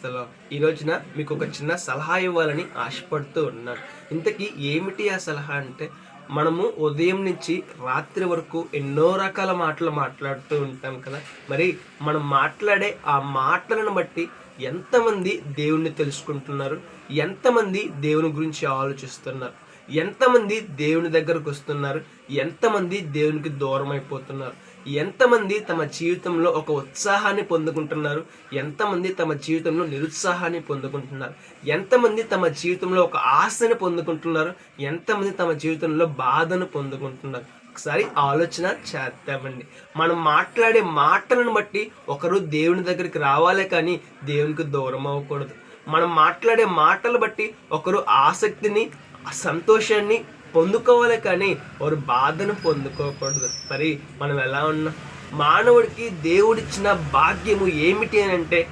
The lord. ఈ రోజున మీకు ఒక చిన్న సలహా ఇవ్వాలని ఆశపడుతూ ఉన్నాను. ఇంతకీ ఏమిటి ఆ సలహా అంటే, మనము ఉదయం నుంచి రాత్రి వరకు ఎన్నో రకాల మాటలు మాట్లాడుతూ ఉంటాం కదా. మరి మనం మాట్లాడే ఆ మాటలను బట్టి ఎంతమంది దేవుణ్ణి తెలుసుకుంటున్నారు, ఎంతమంది దేవుని గురించి ఆలోచిస్తున్నారు, ఎంతమంది దేవుని దగ్గరకు వస్తున్నారు, ఎంతమంది దేవునికి దూరం అయిపోతున్నారు, ఎంతమంది తమ జీవితంలో ఒక ఉత్సాహాన్ని పొందుకుంటున్నారు, ఎంతమంది తమ జీవితంలో నిరుత్సాహాన్ని పొందుకుంటున్నారు, ఎంతమంది తమ జీవితంలో ఒక ఆశని పొందుకుంటున్నారు, ఎంతమంది తమ జీవితంలో బాధను పొందుకుంటున్నారు. ఒకసారి ఆలోచన చేద్దామండి. మనం మాట్లాడే మాటలను బట్టి ఒకరు దేవుని దగ్గరికి రావాలే కానీ దేవునికి దూరం అవ్వకూడదు. మనం మాట్లాడే మాటలు బట్టి ఒకరు ఆసక్తిని, సంతోషాన్ని పొందుకోవాలి కానీ వారు బాధను పొందుకోకూడదు. మరి మనం ఎలా ఉన్నాం? మానవుడికి దేవుడిచ్చిన భాగ్యము ఏమిటి అని అంటే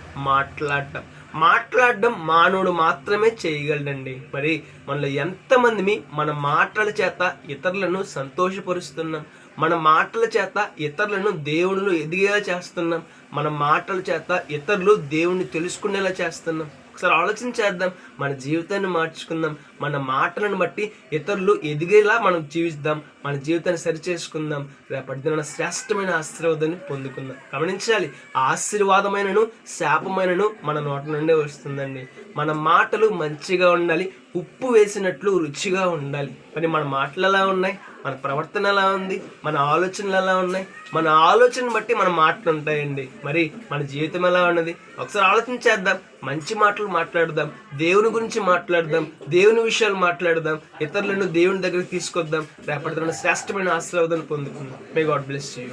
మాట్లాడడం మానవుడు మాత్రమే చేయగలడండి. మరి మనలో ఎంతమంది మన మాటల చేత ఇతరులను సంతోషపరుస్తున్నాం, మన మాటల చేత ఇతరులను దేవుళ్ళు ఎదిగేలా చేస్తున్నాం, మన మాటల చేత ఇతరులు దేవుణ్ణి తెలుసుకునేలా చేస్తున్నాం. ఒకసారి ఆలోచన చేద్దాం. మన జీవితాన్ని మార్చుకుందాం. మన మాటలను బట్టి ఇతరులు ఎదిగేలా మనం జీవిద్దాం. మన జీవితాన్ని సరిచేసుకుందాం. రేపటి దిన శ్రేష్టమైన ఆశీర్వాదాన్ని పొందుకుందాం. గమనించాలి, ఆశీర్వాదమైనను శాపమైనను మన నోట నుండే వస్తుందండి. మన మాటలు మంచిగా ఉండాలి, ఉప్పు వేసినట్లు రుచిగా ఉండాలి. మరి మన మాటలు ఎలా ఉన్నాయి, మన ప్రవర్తన ఎలా ఉంది, మన ఆలోచనలు ఎలా ఉన్నాయి, మన ఆలోచన బట్టి మన మాటలు ఉంటాయండి. మరి మన జీవితం ఎలా ఉన్నది? ఒకసారి ఆలోచన చేద్దాం. మంచి మాటలు మాట్లాడదాం, దేవుని గురించి మాట్లాడదాం, దేవుని విషయాలు మాట్లాడదాం, ఇతరులను దేవుని దగ్గరికి తీసుకొద్దాం. రేపటి శ్రేష్టమైన ఆశీర్వాదాన్ని పొందుకుందాం. May God bless you.